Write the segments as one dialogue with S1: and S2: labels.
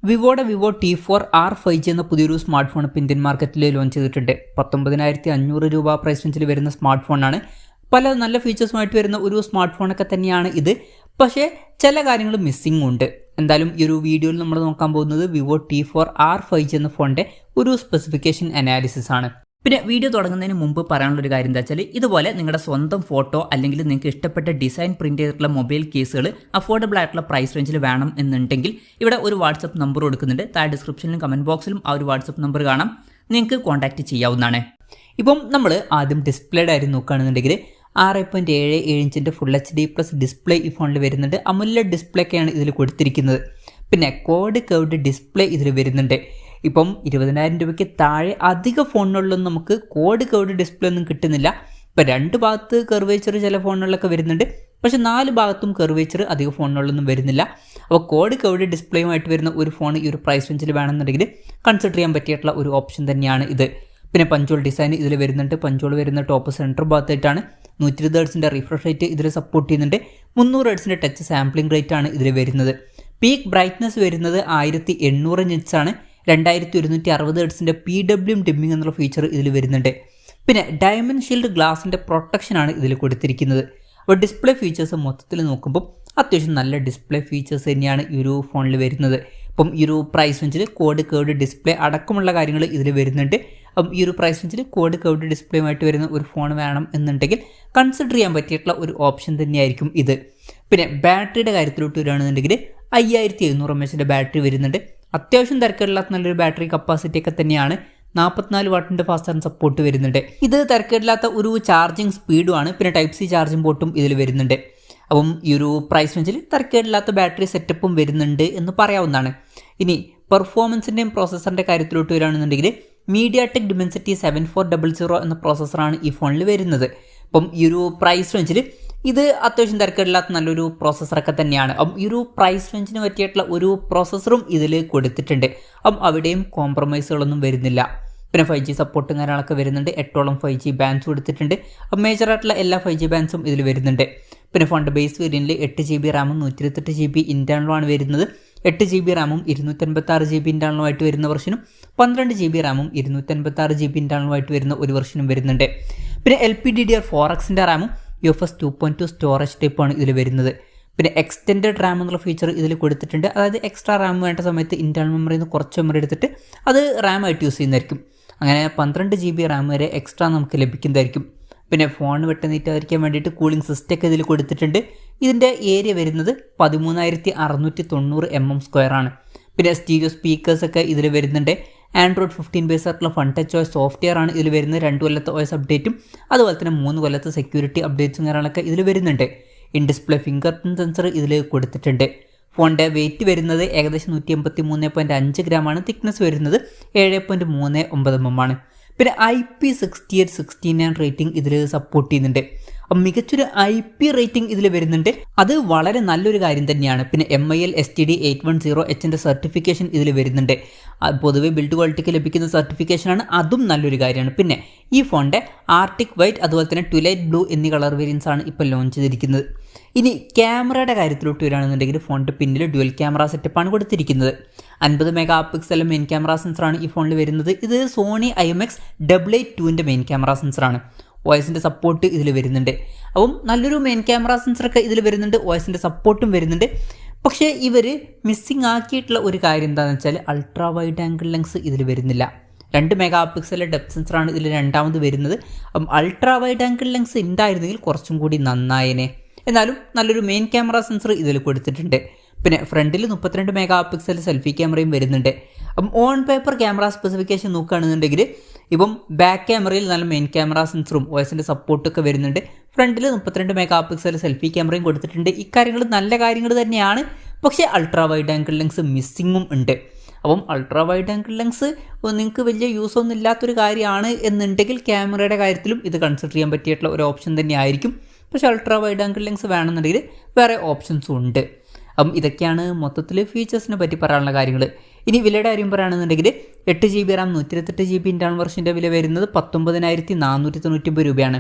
S1: വിവോയുടെ Vivo T4R 5G എന്ന പുതിയൊരു smart phone ഇപ്പോൾ ഇന്ത്യൻ മാർക്കറ്റിൽ ലോഞ്ച് ചെയ്തിട്ടുണ്ട്. 19,500 രൂപ പ്രൈസ് റേഞ്ചിൽ വരുന്ന സ്മാർട്ട് ഫോണാണ്. പല നല്ല ഫീച്ചേഴ്സുമായിട്ട് വരുന്ന ഒരു സ്മാർട്ട് ഫോണൊക്കെ തന്നെയാണ് ഇത്. പക്ഷേ ചില കാര്യങ്ങൾ മിസ്സിംഗ് ഉണ്ട്. എന്തായാലും ഈ ഒരു വീഡിയോയിൽ നമ്മൾ നോക്കാൻ പോകുന്നത് വിവോ T4R 5G എന്ന ഫോണിൻ്റെ ഒരു സ്പെസിഫിക്കേഷൻ അനാലിസിസ് ആണ്. പിന്നെ വീഡിയോ തുടങ്ങുന്നതിന് മുമ്പ് പറയാനുള്ളൊരു കാര്യം എന്താ വെച്ചാൽ, ഇതുപോലെ നിങ്ങളുടെ സ്വന്തം ഫോട്ടോ അല്ലെങ്കിൽ നിങ്ങൾക്ക് ഇഷ്ടപ്പെട്ട ഡിസൈൻ പ്രിന്റ് ചെയ്തിട്ടുള്ള മൊബൈൽ കേസുകൾ അഫോർഡബിൾ ആയിട്ടുള്ള പ്രൈസ് റേഞ്ചിൽ വേണം എന്നുണ്ടെങ്കിൽ ഇവിടെ ഒരു വാട്സപ്പ് നമ്പർ കൊടുക്കുന്നുണ്ട്. താഴെ ഡിസ്ക്രിപ്ഷനിലും കമൻറ്റ് ബോക്സിലും ആ ഒരു വാട്സപ്പ് നമ്പർ കാണാം, നിങ്ങൾക്ക് കോൺടാക്ട് ചെയ്യാവുന്നതാണ്. ഇപ്പം നമ്മൾ ആദ്യം ഡിസ്പ്ലേയുടെ കാര്യം നോക്കുകയാണെന്നുണ്ടെങ്കിൽ 6.77 ഇഞ്ചിൻ്റെ ഫുൾ HD+ ഡിസ്പ്ലേ ഈ ഫോണിൽ വരുന്നുണ്ട്. AMOLED ഡിസ്പ്ലേ ഒക്കെയാണ് ഇതിൽ കൊടുത്തിരിക്കുന്നത്. പിന്നെ കോഡ് കർവ്ഡ് ഡിസ്പ്ലേ ഇതിൽ വരുന്നുണ്ട്. ഇപ്പം 20,000 രൂപയ്ക്ക് താഴെ അധിക ഫോണുകളിലൊന്നും നമുക്ക് കോഡ് കർവ്ഡ് ഡിസ്പ്ലേ ഒന്നും കിട്ടുന്നില്ല. ഇപ്പം 2 ഭാഗത്ത് കർവേച്ചർ ചില ഫോണുകളിലൊക്കെ വരുന്നുണ്ട്, പക്ഷെ 4 ഭാഗത്തും കർവേച്ചർ അധിക ഫോണുകളിലൊന്നും വരുന്നില്ല. അപ്പോൾ കോഡ് കർവ്ഡ് ഡിസ്പ്ലേയുമായിട്ട് വരുന്ന ഒരു ഫോൺ ഈ ഒരു പ്രൈസ് റേഞ്ചിൽ വേണമെന്നുണ്ടെങ്കിൽ കൺസിഡർ ചെയ്യാൻ പറ്റിയിട്ടുള്ള ഒരു ഓപ്ഷൻ തന്നെയാണ് ഇത്. പിന്നെ പഞ്ചോൾ ഡിസൈൻ ഇതിൽ വരുന്നുണ്ട്. പഞ്ചോൾ വരുന്ന ടോപ്പ് സെൻറ്റർ ഭാഗത്തായിട്ടാണ്. 120 ഹെർട്സിൻ്റെ റിഫ്രഷ് റേറ്റ് ഇതിൽ സപ്പോർട്ട് ചെയ്യുന്നുണ്ട്. 300 ഹെർട്സിൻ്റെ ടച്ച് സാമ്പിളിംഗ് റേറ്റ് ആണ് ഇതിൽ വരുന്നത്. പീക്ക് ബ്രൈറ്റ്നസ് വരുന്നത് 1800 നിറ്റ്സ് ആണ്. 2160 ഹെർട്സിൻ്റെ PWM ഡിമ്മിംഗ് എന്നുള്ള ഫീച്ചർ ഇതിൽ വരുന്നുണ്ട്. പിന്നെ ഡയമണ്ട് ഷീൽഡ് ഗ്ലാസിൻ്റെ പ്രൊട്ടക്ഷനാണ് ഇതിൽ കൊടുത്തിരിക്കുന്നത്. അപ്പോൾ ഡിസ്പ്ലേ ഫീച്ചേഴ്സ് മൊത്തത്തിൽ നോക്കുമ്പോൾ അത്യാവശ്യം നല്ല ഡിസ്പ്ലേ ഫീച്ചേഴ്സ് തന്നെയാണ് ഈ ഒരു ഫോണിൽ വരുന്നത്. അപ്പം ഈ ഒരു പ്രൈസ് റേഞ്ചിൽ കോഡ് കർവ്ഡ് ഡിസ്പ്ലേ അടക്കമുള്ള കാര്യങ്ങൾ ഇതിൽ വരുന്നുണ്ട്. അപ്പം ഈ ഒരു പ്രൈസ് റേഞ്ചിൽ കോഡ് കർവ്ഡ് ഡിസ്പ്ലേയുമായിട്ട് വരുന്ന ഒരു ഫോൺ വേണം എന്നുണ്ടെങ്കിൽ കൺസിഡർ ചെയ്യാൻ പറ്റിയിട്ടുള്ള ഒരു ഓപ്ഷൻ തന്നെയായിരിക്കും ഇത്. പിന്നെ ബാറ്ററിയുടെ കാര്യത്തിലോട്ട് വരികയാണെന്നുണ്ടെങ്കിൽ 5700 mAh ബാറ്ററി വരുന്നുണ്ട്. അത്യാവശ്യം തിരക്കേടില്ലാത്ത നല്ലൊരു ബാറ്ററി കപ്പാസിറ്റി ഒക്കെ തന്നെയാണ്. 44 വാട്ടിൻ്റെ ഫാസ്റ്റ് ചാർജ് സപ്പോർട്ട് വരുന്നുണ്ട്. ഇത് തിരക്കേടില്ലാത്ത ഒരു ചാർജിങ് സ്പീഡുമാണ്. പിന്നെ Type-C ചാർജിങ് പോർട്ടും ഇതിൽ വരുന്നുണ്ട്. അപ്പം ഈ ഒരു പ്രൈസ് റേഞ്ചിൽ തിരക്കേടില്ലാത്ത ബാറ്ററി സെറ്റപ്പും വരുന്നുണ്ട് എന്ന് പറയാവുന്നതാണ്. ഇനി പെർഫോമൻസിൻ്റെയും പ്രോസസ്സറിൻ്റെ കാര്യത്തിലോട്ട് വരികയാണെന്നുണ്ടെങ്കിൽ MediaTek Dimensity 7400 എന്ന പ്രോസസ്സറാണ് ഈ ഫോണിൽ വരുന്നത്. അപ്പം ഈ ഒരു പ്രൈസ് റേഞ്ചിൽ ഇത് അത്യാവശ്യം തിരക്കേടില്ലാത്ത നല്ലൊരു പ്രോസസ്സറൊക്കെ തന്നെയാണ്. അപ്പം ഈ ഒരു പ്രൈസ് റേഞ്ചിന് പറ്റിയിട്ടുള്ള ഒരു പ്രോസസ്സറും ഇതിൽ കൊടുത്തിട്ടുണ്ട്. അപ്പം അവിടെയും കോംപ്രമൈസുകളൊന്നും വരുന്നില്ല. പിന്നെ 5G സപ്പോർട്ടും കാര്യങ്ങളൊക്കെ വരുന്നുണ്ട്. 8ഓളം 5G ബാൻഡ്സ് കൊടുത്തിട്ടുണ്ട്. അപ്പം മേജറായിട്ടുള്ള എല്ലാ 5G ബാൻഡ്സും ഇതിൽ വരുന്നുണ്ട്. പിന്നെ ഫോണിൻ്റെ ബേസ് വേരിയൻറ്റിൽ 8GB റാമും 128GB ഇൻറ്റേർണലുമാണ് വരുന്നത്. 8GB റാമും 256GB ഇൻറ്റേർണലുമായിട്ട് വരുന്ന വെർഷനും 12GB റാമും 256GB ഇൻറ്റേർണലുമായിട്ട് വരുന്ന ഒരു വെർഷനും വരുന്നുണ്ട്. പിന്നെ LPDDR4Xൻ്റെ റാമും UFS 2.2 സ്റ്റോറേജ് ടൈപ്പാണ് ഇതിൽ വരുന്നത്. പിന്നെ എക്സ്റ്റെൻഡഡ് റാം എന്നുള്ള ഫീച്ചർ ഇതിൽ കൊടുത്തിട്ടുണ്ട്. അതായത് എക്സ്ട്രാ റാം വേണ്ട സമയത്ത് ഇൻറ്റേർണൽ മെമ്മറിയിൽ നിന്ന് കുറച്ച് മെമ്മറി എടുത്തിട്ട് അത് റാമായിട്ട് യൂസ് ചെയ്യുന്നതായിരിക്കും. അങ്ങനെ 12GB റാം വരെ എക്സ്ട്രാ നമുക്ക് ലഭിക്കുന്നതായിരിക്കും. പിന്നെ ഫോൺ വെട്ടനീറ്റായിരിക്കാൻ വേണ്ടിയിട്ട് കൂളിംഗ് സിസ്റ്റം ഒക്കെ ഇതിൽ കൊടുത്തിട്ടുണ്ട്. ഇതിൻ്റെ ഏരിയ വരുന്നത് 13,690 mm² ആണ്. പിന്നെ സ്റ്റീരിയോ സ്പീക്കേഴ്സൊക്കെ ഇതിൽ വരുന്നുണ്ട്. ആൻഡ്രോയിഡ് 15 ബേസ് ആയിട്ടുള്ള ഫൺ ടച്ച് OS സോഫ്റ്റ്വെയർ ആണ് ഇതിൽ വരുന്നത്. 2 കൊല്ലത്തെ OS അപ്ഡേറ്റും അതുപോലെ തന്നെ 3 കൊല്ലത്തെ സെക്യൂരിറ്റി അപ്ഡേറ്റ്സും കാര്യങ്ങളൊക്കെ ഇതിൽ വരുന്നുണ്ട്. In display finger print sensor ഇതിൽ കൊടുത്തിട്ടുണ്ട്. ഫോണിൻ്റെ വെയിറ്റ് വരുന്നത് ഏകദേശം 183.5 ഗ്രാമാണ്. തിക്നെസ് വരുന്നത് 7.39 mm ആണ്. പിന്നെ IP6869 റേറ്റിംഗ് ഇതിൽ സപ്പോർട്ട് ചെയ്യുന്നുണ്ട്. അപ്പം മികച്ചൊരു IP റേറ്റിംഗ് ഇതിൽ വരുന്നുണ്ട്. അത് വളരെ നല്ലൊരു കാര്യം തന്നെയാണ്. പിന്നെ MIL STD810Hൻ്റെ സർട്ടിഫിക്കേഷൻ ഇതിൽ വരുന്നുണ്ട്. പൊതുവെ ബിൽഡ് ക്വാളിറ്റിക്ക് ലഭിക്കുന്ന സർട്ടിഫിക്കേഷനാണ്, അതും നല്ലൊരു കാര്യമാണ്. പിന്നെ ഈ ഫോണിൻ്റെ ആർട്ടിക് വൈറ്റ് അതുപോലെ തന്നെ ട്വിലൈറ്റ് ബ്ലൂ എന്നീ കളർ വേരിയൻസ് ആണ് ഇപ്പോൾ ലോഞ്ച് ചെയ്തിരിക്കുന്നത്. ഇനി ക്യാമറയുടെ കാര്യത്തിലോട്ട് വരികയാണെന്നുണ്ടെങ്കിൽ ഫോണിൻ്റെ പിന്നിൽ ഡ്യുവൽ ക്യാമറ സെറ്റപ്പാണ് കൊടുത്തിരിക്കുന്നത്. 50 MP മെയിൻ ക്യാമറ സെൻസറാണ് ഈ ഫോണിൽ വരുന്നത്. ഇത് സോണി IMX882ൻ്റെ മെയിൻ ക്യാമറ സെൻസറാണ്. OSൻ്റെ സപ്പോർട്ട് ഇതിൽ വരുന്നുണ്ട്. അപ്പം നല്ലൊരു മെയിൻ ക്യാമറ സെൻസറൊക്കെ ഇതിൽ വരുന്നുണ്ട്. OSൻ്റെ സപ്പോർട്ടും വരുന്നുണ്ട്. പക്ഷേ ഇവർ മിസ്സിങ് ആക്കിയിട്ടുള്ള ഒരു കാര്യം എന്താണെന്ന് വെച്ചാൽ അൾട്രാ വൈഡ് ആംഗിൾ ലെൻസ് ഇതിൽ വരുന്നില്ല. 2 MP ഡെപ്ത് സെൻസറാണ് ഇതിൽ രണ്ടാമത് വരുന്നത്. അപ്പം അൾട്രാ വൈഡ് ആംഗിൾ ലെൻസ് ഉണ്ടായിരുന്നെങ്കിൽ കുറച്ചും കൂടി നന്നായേനെ. എന്നാലും നല്ലൊരു മെയിൻ ക്യാമറ സെൻസർ ഇതിൽ കൊടുത്തിട്ടുണ്ട്. പിന്നെ ഫ്രണ്ടിൽ 32 MP സെൽഫി ക്യാമറയും വരുന്നുണ്ട്. അപ്പം ഓൺ പേപ്പർ ക്യാമറ സ്പെസിഫിക്കേഷൻ നോക്കുകയാണെന്നുണ്ടെങ്കിൽ ഇപ്പം ബാക്ക് ക്യാമറയിൽ നല്ല മെയിൻ ക്യാമറ സെൻസറും OSൻ്റെ സപ്പോർട്ടൊക്കെ വരുന്നുണ്ട്. ഫ്രണ്ടിൽ 32 MP സെൽഫി ക്യാമറയും കൊടുത്തിട്ടുണ്ട്. ഇക്കാര്യങ്ങൾ നല്ല കാര്യങ്ങൾ തന്നെയാണ്. പക്ഷേ അൾട്രാ വൈഡ് ആംഗിൾ ലെൻസ് മിസ്സിങ്ങും ഉണ്ട്. അപ്പം അൾട്രാ വൈഡ് ആംഗിൾ ലെൻസ് നിങ്ങൾക്ക് വലിയ യൂസ് ഒന്നും ഇല്ലാത്തൊരു കാര്യമാണ് എന്നുണ്ടെങ്കിൽ ക്യാമറയുടെ കാര്യത്തിലും ഇത് കൺസിഡർ ചെയ്യാൻ പറ്റിയിട്ടുള്ള ഒരു ഓപ്ഷൻ തന്നെ ആയിരിക്കും. പക്ഷേ അൾട്രാ വൈഡ് ആംഗിൾ ലെൻസ് വേണമെന്നുണ്ടെങ്കിൽ വേറെ ഓപ്ഷൻസും ഉണ്ട്. അപ്പം ഇതൊക്കെയാണ് മൊത്തത്തിൽ ഫീച്ചേഴ്സിനെ പറ്റി പറയാനുള്ള കാര്യങ്ങൾ. ഇനി വിലയുടെ കാര്യം പറയുകയാണെന്നുണ്ടെങ്കിൽ 8GB റാം 128GB ഇൻറ്റേർണൽ വെർഷൻ്റെ വില വരുന്നത് 19,499 രൂപയാണ്.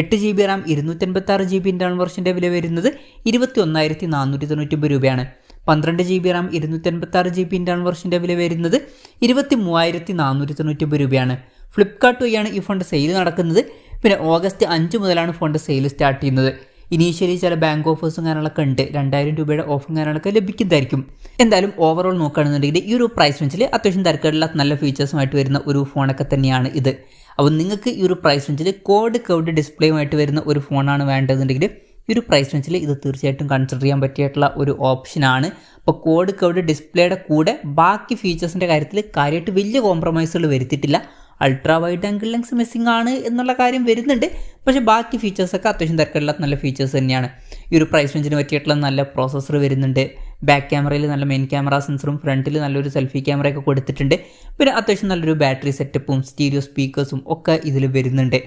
S1: 8GB റാം 256GB ഇൻറ്റേർണൽ വെർഷൻ്റെ വില വരുന്നത് 21,499 രൂപയാണ്. 12 GB റാം 256 GB ഇൻ്റർണൽ വെർഷൻ്റെ വില വരുന്നത് 23,499 രൂപയാണ്. ഫ്ലിപ്കാർട്ട് വഴിയാണ് ഈ ഫോണിൻ്റെ സെയിൽ നടക്കുന്നത്. പിന്നെ ഓഗസ്റ്റ് 5 മുതലാണ് ഫോണിൻ്റെ സെയിൽ സ്റ്റാർട്ട് ചെയ്യുന്നത്. ഇനീഷ്യലി ചില ബാങ്ക് ഓഫേഴ്സും കാര്യങ്ങളൊക്കെ ഉണ്ട്, 2000 രൂപയുടെ ഓഫറും കാര്യങ്ങളൊക്കെ ലഭിക്കുന്നതായിരിക്കും. എന്തായാലും ഓവറോൾ നോക്കുകയാണെന്നുണ്ടെങ്കിൽ ഈ ഒരു പ്രൈസ് റേഞ്ചിൽ അത്യാവശ്യം തിരക്കേടില്ല നല്ല ഫീച്ചേഴ്സുമായിട്ട് വരുന്ന ഒരു ഫോണൊക്കെ തന്നെയാണ് ഇത്. അപ്പോൾ നിങ്ങൾക്ക് ഈ ഒരു പ്രൈസ് റേഞ്ചിൽ കോഡ് കർവ്ഡ് ഡിസ്പ്ലേയുമായിട്ട് വരുന്ന ഒരു ഫോണാണ് വേണ്ടതെന്നുണ്ടെങ്കിൽ ഈ ഒരു പ്രൈസ് റേഞ്ചിൽ ഇത് തീർച്ചയായിട്ടും കൺസിഡർ ചെയ്യാൻ പറ്റിയിട്ടുള്ള ഒരു ഓപ്ഷനാണ്. അപ്പോൾ കോഡ് കർവ്ഡ് ഡിസ്പ്ലേയുടെ കൂടെ ബാക്കി ഫീച്ചേഴ്സിൻ്റെ കാര്യത്തിൽ കാര്യമായിട്ട് വലിയ കോംപ്രമൈസുകൾ വരുത്തിയിട്ടില്ല. Ultra wide angle lens missing ആണ് എന്നുള്ള കാര്യം വരുന്നുണ്ട്. പക്ഷേ ബാക്കി ഫീച്ചേഴ്സൊക്കെ അത്യാവശ്യം തിരക്കില്ലാത്ത നല്ല ഫീച്ചേഴ്സ് തന്നെയാണ്. ഈ ഒരു പ്രൈസ് റേഞ്ചിന് പറ്റിയിട്ടുള്ള നല്ല പ്രോസസ്സർ വരുന്നുണ്ട്. ബാക്ക് ക്യാമറയിൽ നല്ല മെയിൻ ക്യാമറ സെൻസറും ഫ്രണ്ടിൽ നല്ലൊരു സെൽഫി ക്യാമറയൊക്കെ കൊടുത്തിട്ടുണ്ട്. പിന്നെ അത്യാവശ്യം നല്ലൊരു ബാറ്ററി സെറ്റപ്പും സ്റ്റീരിയോ സ്പീക്കേഴ്സും ഒക്കെ ഇതിൽ വരുന്നുണ്ട്.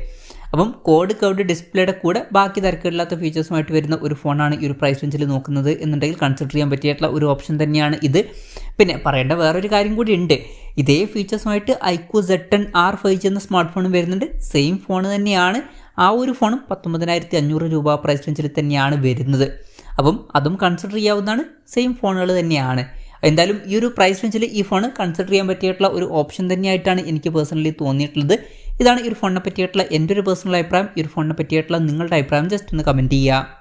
S1: അപ്പം കോഡ് കർവ്ഡ് ഡിസ്പ്ലേയുടെ കൂടെ ബാക്കി തിരക്കില്ലാത്ത ഫീച്ചേഴ്സുമായിട്ട് വരുന്ന ഒരു ഫോണാണ് ഈ ഒരു പ്രൈസ് റേഞ്ചിൽ നോക്കുന്നത് എന്നുണ്ടെങ്കിൽ കൺസിഡർ ചെയ്യാൻ പറ്റിയിട്ടുള്ള ഒരു ഓപ്ഷൻ തന്നെയാണ് ഇത്. പിന്നെ പറയേണ്ട വേറൊരു കാര്യം കൂടി ഉണ്ട്. ഇതേ ഫീച്ചേഴ്സുമായിട്ട് iQOO Z10R 5G എന്ന സ്മാർട്ട് ഫോണും വരുന്നുണ്ട്. സെയിം ഫോൺ തന്നെയാണ്. ആ ഒരു ഫോണും 19,500 രൂപ പ്രൈസ് റേഞ്ചിൽ തന്നെയാണ് വരുന്നത്. അപ്പം അതും കൺസിഡർ ചെയ്യാവുന്നതാണ്. സെയിം ഫോണുകൾ തന്നെയാണ്. എന്തായാലും ഈ ഒരു പ്രൈസ് റേഞ്ചിൽ ഈ ഫോൺ കൺസിഡർ ചെയ്യാൻ പറ്റിയിട്ടുള്ള ഒരു ഓപ്ഷൻ തന്നെയായിട്ടാണ് എനിക്ക് പേഴ്സണലി തോന്നിയിട്ടുള്ളത്. ഇതാണ് ഈ ഒരു ഫോണിനെ പറ്റിയിട്ടുള്ള എൻ്റെ ഒരു പേഴ്സണൽ അഭിപ്രായം. ഈ ഒരു ഫോണിനെ പറ്റിയിട്ടുള്ള നിങ്ങളുടെ അഭിപ്രായം ജസ്റ്റ് ഒന്ന് കമൻറ്റ് ചെയ്യുക.